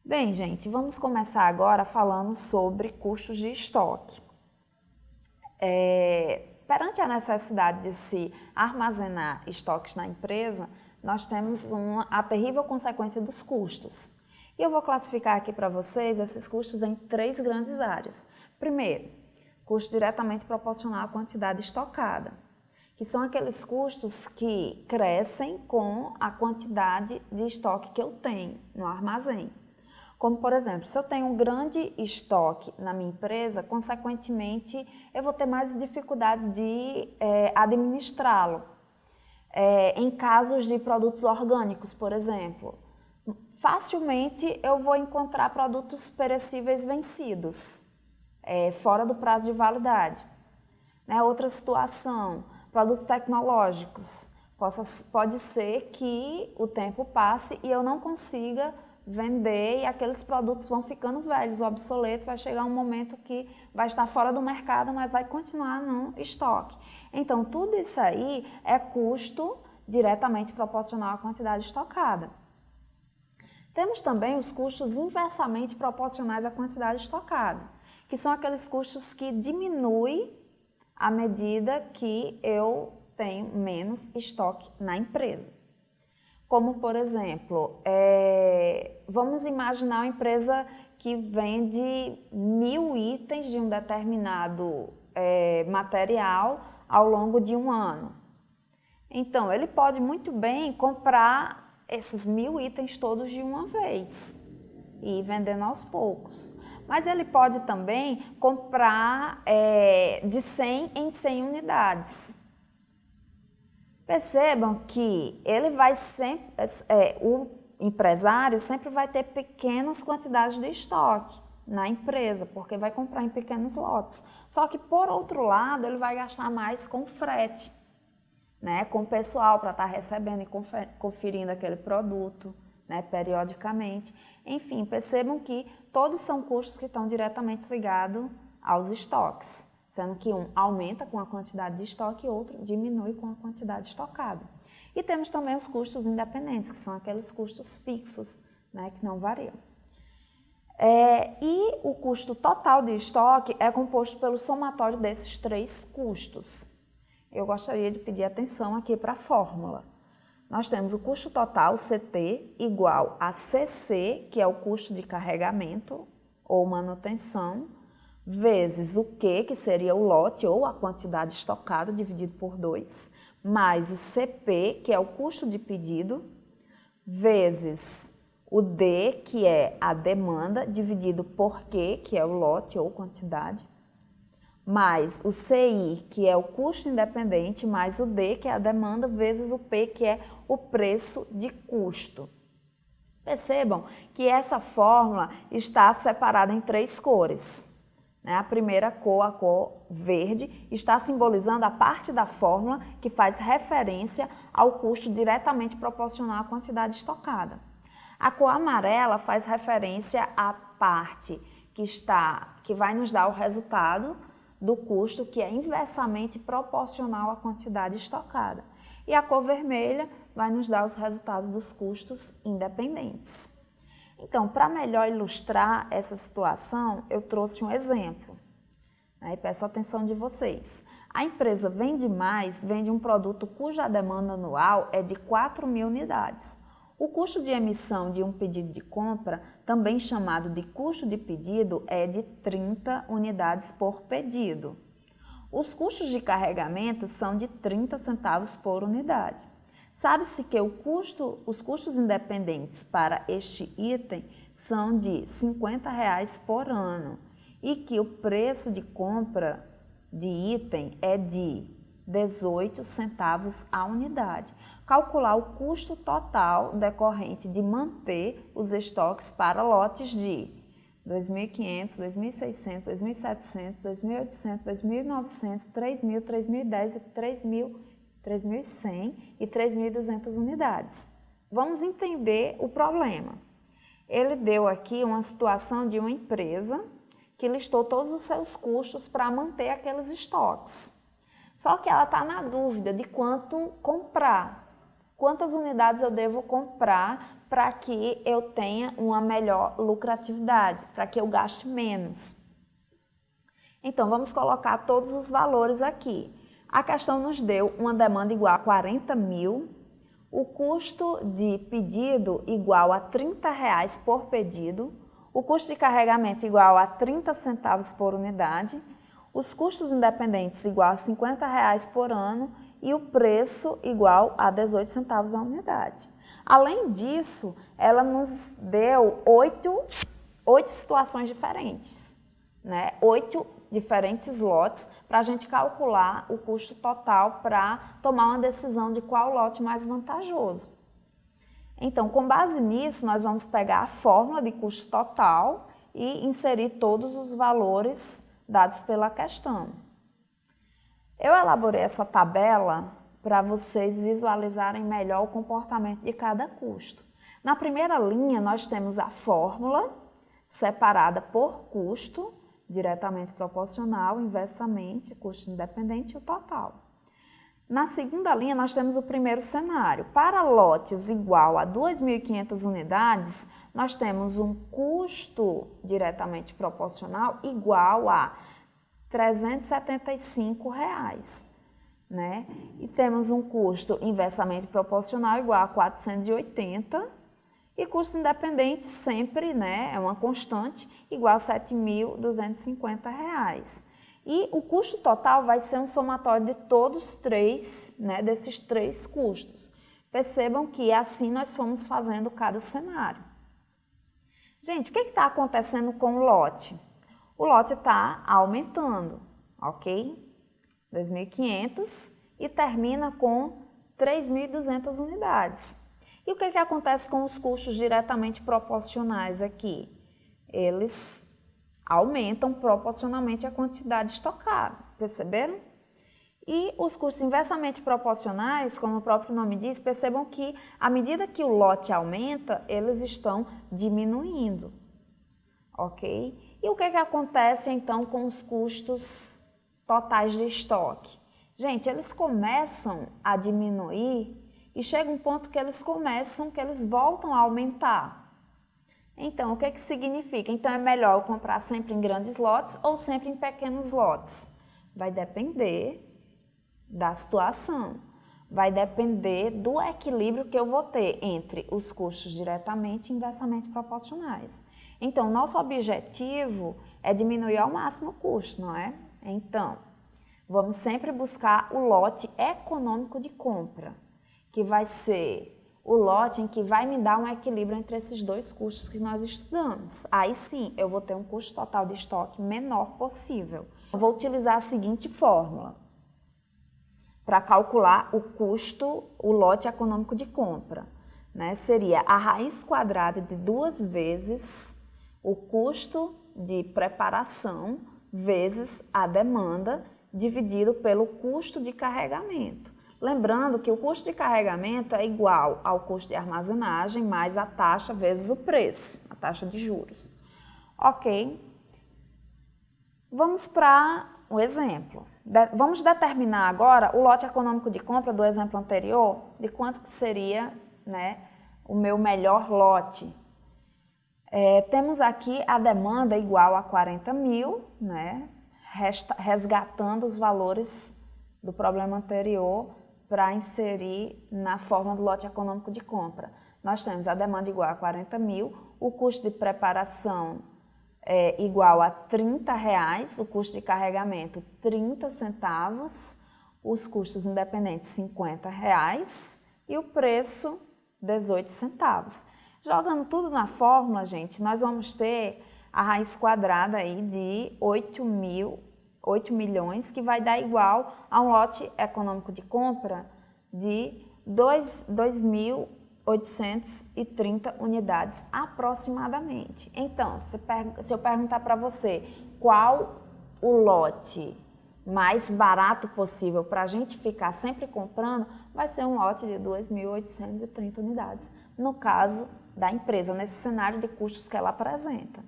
Bem, gente, vamos começar agora falando sobre custos de estoque. Perante a necessidade de se armazenar estoques na empresa, nós temos a terrível consequência dos custos. E eu vou classificar aqui para vocês esses custos em três grandes áreas. Primeiro, custo diretamente proporcional à quantidade estocada, que são aqueles custos que crescem com a quantidade de estoque que eu tenho no armazém. Como, por exemplo, se eu tenho um grande estoque na minha empresa, consequentemente, eu vou ter mais dificuldade de administrá-lo. Em casos de produtos orgânicos, por exemplo, facilmente eu vou encontrar produtos perecíveis vencidos, fora do prazo de validade. Outra situação, produtos tecnológicos. Pode ser que o tempo passe e eu não consiga vender e aqueles produtos vão ficando velhos, obsoletos, vai chegar um momento que vai estar fora do mercado, mas vai continuar no estoque. Então, tudo isso aí é custo diretamente proporcional à quantidade estocada. Temos também os custos inversamente proporcionais à quantidade estocada, que são aqueles custos que diminuem à medida que eu tenho menos estoque na empresa. Como, por exemplo, vamos imaginar uma empresa que vende 1000 itens de um determinado material ao longo de um ano. Então, ele pode muito bem comprar esses 1000 itens todos de uma vez e ir vendendo aos poucos. Mas ele pode também comprar de 100 em 100 unidades. Percebam que ele vai sempre, o empresário sempre vai ter pequenas quantidades de estoque na empresa, porque vai comprar em pequenos lotes. Só que, por outro lado, ele vai gastar mais com frete, com o pessoal para estar recebendo e conferindo aquele produto, periodicamente. Enfim, percebam que todos são custos que estão diretamente ligados aos estoques, sendo que um aumenta com a quantidade de estoque e outro diminui com a quantidade estocada. E temos também os custos independentes, que são aqueles custos fixos, que não variam. E o custo total de estoque é composto pelo somatório desses três custos. Eu gostaria de pedir atenção aqui para a fórmula. Nós temos o custo total, CT, igual a CC, que é o custo de carregamento ou manutenção, vezes o Q, que seria o lote ou a quantidade estocada, dividido por 2, mais o CP, que é o custo de pedido, vezes o D, que é a demanda, dividido por Q, que é o lote ou quantidade, mais o CI, que é o custo independente, mais o D, que é a demanda, vezes o P, que é o preço de custo. Percebam que essa fórmula está separada em três cores. A primeira cor, a cor verde, está simbolizando a parte da fórmula que faz referência ao custo diretamente proporcional à quantidade estocada. A cor amarela faz referência à parte que vai nos dar o resultado do custo que é inversamente proporcional à quantidade estocada. E a cor vermelha vai nos dar os resultados dos custos independentes. Então, para melhor ilustrar essa situação, eu trouxe um exemplo, e peço a atenção de vocês. A empresa vende um produto cuja demanda anual é de 4.000 unidades. O custo de emissão de um pedido de compra, também chamado de custo de pedido, é de 30 unidades por pedido. Os custos de carregamento são de 30 centavos por unidade. Sabe-se que os custos independentes para este item são de R$ 50 por ano e que o preço de compra de item é de 18 centavos a unidade. Calcular o custo total decorrente de manter os estoques para lotes de 2.500, 2.600, 2.700, 2.800, 2.900, 3.000, 3.010 e 3.100 e 3.200 unidades. Vamos entender o problema. Ele deu aqui uma situação de uma empresa que listou todos os seus custos para manter aqueles estoques. Só que ela está na dúvida de quanto comprar. quantas unidades eu devo comprar para que eu tenha uma melhor lucratividade, para que eu gaste menos. Então, vamos colocar todos os valores aqui. A questão nos deu uma demanda igual a 40 mil, o custo de pedido igual a R$30 por pedido, o custo de carregamento igual a 30 centavos por unidade, os custos independentes igual a R$50 por ano e o preço igual a 18 centavos a unidade. Além disso, ela nos deu oito situações diferentes, né? 8 diferentes lotes para a gente calcular o custo total para tomar uma decisão de qual lote mais vantajoso. Então, com base nisso, nós vamos pegar a fórmula de custo total e inserir todos os valores dados pela questão. Eu elaborei essa tabela para vocês visualizarem melhor o comportamento de cada custo. Na primeira linha, nós temos a fórmula separada por custo, diretamente proporcional, inversamente, custo independente e o total. Na segunda linha, nós temos o primeiro cenário. Para lotes igual a 2.500 unidades, nós temos um custo diretamente proporcional igual a R$375, né? E temos um custo inversamente proporcional igual a 480 e custo independente sempre, né, é uma constante, igual a R$7.250. E o custo total vai ser um somatório de todos três, né, desses três custos. Percebam que assim nós fomos fazendo cada cenário. Gente, o que está acontecendo com o lote? O lote está aumentando, ok? 2.500 e termina com 3.200 unidades. E o que acontece com os custos diretamente proporcionais aqui? Eles aumentam proporcionalmente à quantidade estocada, perceberam? E os custos inversamente proporcionais, como o próprio nome diz, percebam que à medida que o lote aumenta, eles estão diminuindo, ok? E o que acontece então com os custos totais de estoque? Gente, eles começam a diminuir e chega um ponto que eles voltam a aumentar. Então, o que significa? Então, é melhor eu comprar sempre em grandes lotes ou sempre em pequenos lotes? Vai depender da situação, vai depender do equilíbrio que eu vou ter entre os custos diretamente e inversamente proporcionais. Então, nosso objetivo é diminuir ao máximo o custo, não é? Então, vamos sempre buscar o lote econômico de compra, que vai ser o lote em que vai me dar um equilíbrio entre esses dois custos que nós estudamos. Aí sim, eu vou ter um custo total de estoque menor possível. Eu vou utilizar a seguinte fórmula para calcular o custo, o lote econômico de compra, né? Seria a raiz quadrada de 2 vezes o custo de preparação vezes a demanda dividido pelo custo de carregamento. Lembrando que o custo de carregamento é igual ao custo de armazenagem mais a taxa vezes o preço, a taxa de juros. Ok? Vamos para o exemplo. Vamos determinar agora o lote econômico de compra do exemplo anterior, de quanto que seria, né, o meu melhor lote. Temos aqui a demanda igual a 40 mil, né, resgatando os valores do problema anterior para inserir na forma do lote econômico de compra. Nós temos a demanda igual a 40 mil, o custo de preparação é igual a R$30, o custo de carregamento 30 centavos, os custos independentes R$50 e o preço 18 centavos. Jogando tudo na fórmula, gente, nós vamos ter a raiz quadrada aí de 8 milhões, que vai dar igual a um lote econômico de compra de 2.830 unidades aproximadamente. Então, se eu perguntar para você qual o lote mais barato possível para a gente ficar sempre comprando, vai ser um lote de 2.830 unidades, no caso da empresa, nesse cenário de custos que ela apresenta.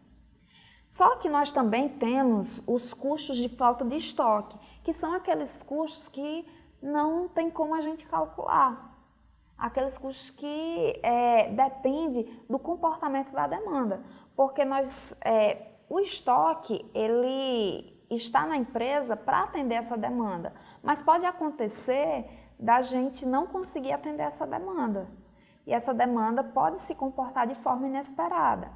Só que nós também temos os custos de falta de estoque, que são aqueles custos que não tem como a gente calcular. aqueles custos que dependem do comportamento da demanda, porque o estoque ele está na empresa para atender essa demanda, mas pode acontecer da gente não conseguir atender essa demanda. E essa demanda pode se comportar de forma inesperada,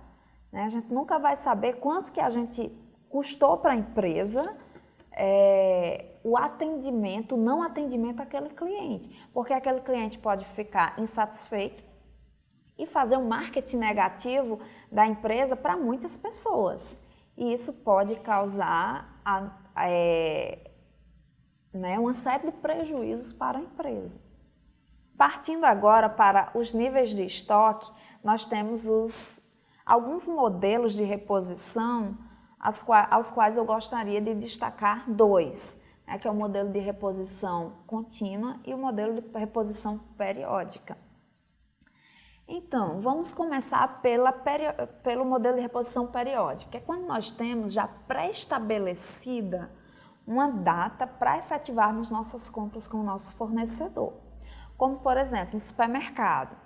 né? A gente nunca vai saber quanto que a gente custou para a empresa o atendimento, o não atendimento àquele cliente. Porque aquele cliente pode ficar insatisfeito e fazer um marketing negativo da empresa para muitas pessoas. E isso pode causar uma série de prejuízos para a empresa. Partindo agora para os níveis de estoque, nós temos alguns modelos de reposição aos quais eu gostaria de destacar dois, né, que é o modelo de reposição contínua e o modelo de reposição periódica. Então, vamos começar pelo modelo de reposição periódica, que é quando nós temos já pré-estabelecida uma data para efetivarmos nossas compras com o nosso fornecedor. Como, por exemplo, no supermercado.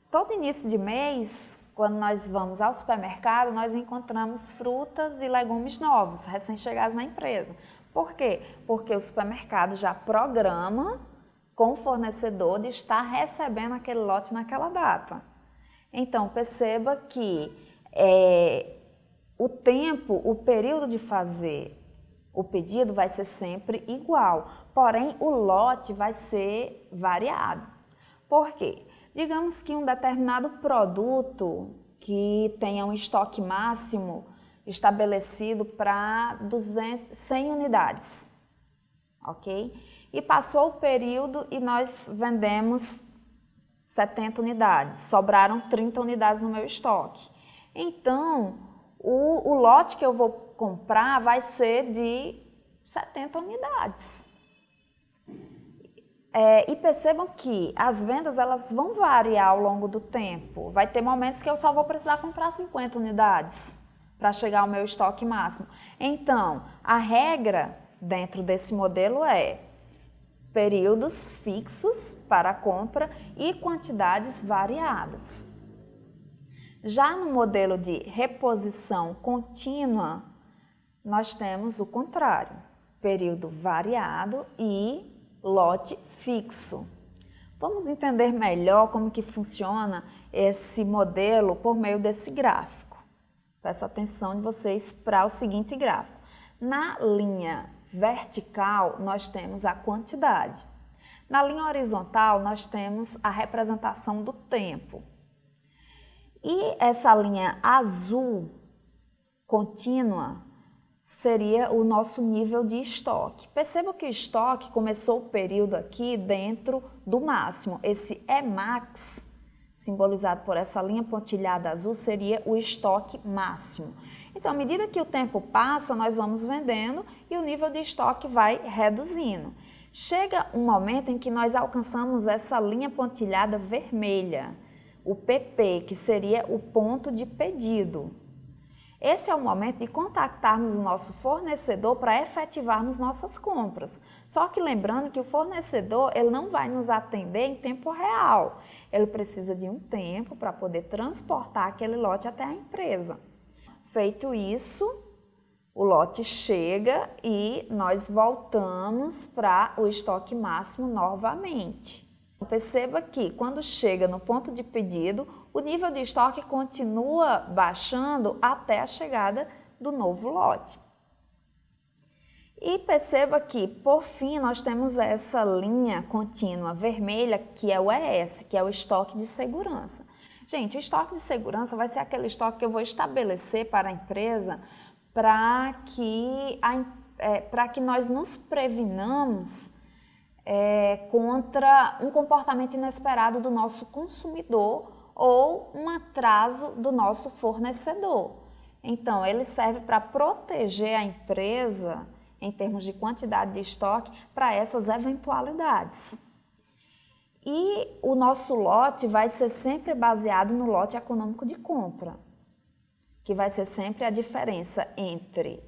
Todo início de mês, quando nós vamos ao supermercado, nós encontramos frutas e legumes novos, recém-chegados na empresa. Por quê? Porque o supermercado já programa com o fornecedor de estar recebendo aquele lote naquela data. Então, perceba que o período de fazer o pedido vai ser sempre igual, porém o lote vai ser variado. Por quê? Digamos que um determinado produto que tenha um estoque máximo estabelecido para 100 unidades, ok? E passou o período e nós vendemos 70 unidades, sobraram 30 unidades no meu estoque. Então, o lote que eu vou comprar vai ser de 70 unidades. E percebam que as vendas elas vão variar ao longo do tempo. Vai ter momentos que eu só vou precisar comprar 50 unidades para chegar ao meu estoque máximo. Então, a regra dentro desse modelo é períodos fixos para a compra e quantidades variadas. Já no modelo de reposição contínua, nós temos o contrário, período variado e lote fixo. Vamos entender melhor como que funciona esse modelo por meio desse gráfico. Peço atenção de vocês para o seguinte gráfico. Na linha vertical, nós temos a quantidade. Na linha horizontal, nós temos a representação do tempo. E essa linha azul contínua seria o nosso nível de estoque. Perceba que o estoque começou o período aqui dentro do máximo. Esse Emax, simbolizado por essa linha pontilhada azul, seria o estoque máximo. Então, à medida que o tempo passa, nós vamos vendendo e o nível de estoque vai reduzindo. Chega um momento em que nós alcançamos essa linha pontilhada vermelha, o PP, que seria o ponto de pedido. Esse é o momento de contactarmos o nosso fornecedor para efetivarmos nossas compras. Só que lembrando que o fornecedor ele não vai nos atender em tempo real. Ele precisa de um tempo para poder transportar aquele lote até a empresa. Feito isso, o lote chega e nós voltamos para o estoque máximo novamente. Perceba que quando chega no ponto de pedido, o nível de estoque continua baixando até a chegada do novo lote. E perceba que, por fim, nós temos essa linha contínua vermelha, que é o ES, que é o estoque de segurança. Gente, o estoque de segurança vai ser aquele estoque que eu vou estabelecer para a empresa para que nós nos previnamos contra um comportamento inesperado do nosso consumidor ou um atraso do nosso fornecedor. Então, ele serve para proteger a empresa em termos de quantidade de estoque para essas eventualidades. E o nosso lote vai ser sempre baseado no lote econômico de compra, que vai ser sempre a diferença entre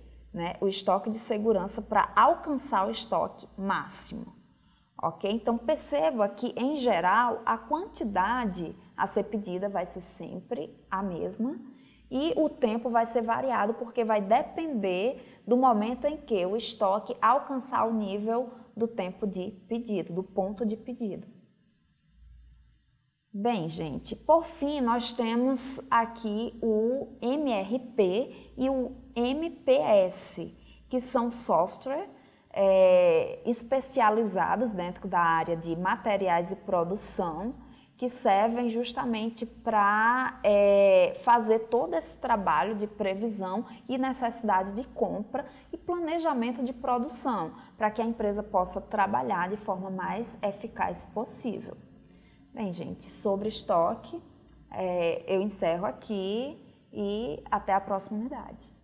o estoque de segurança para alcançar o estoque máximo. ok? Então, perceba que, em geral, a quantidade a ser pedida vai ser sempre a mesma e o tempo vai ser variado porque vai depender do momento em que o estoque alcançar o nível do tempo de pedido, do ponto de pedido. Bem, gente, por fim, nós temos aqui o MRP e o MPS, que são software especializados dentro da área de materiais e produção, que servem justamente para fazer todo esse trabalho de previsão e necessidade de compra e planejamento de produção, para que a empresa possa trabalhar de forma mais eficaz possível. Bem, gente, sobre estoque, eu encerro aqui e até a próxima unidade.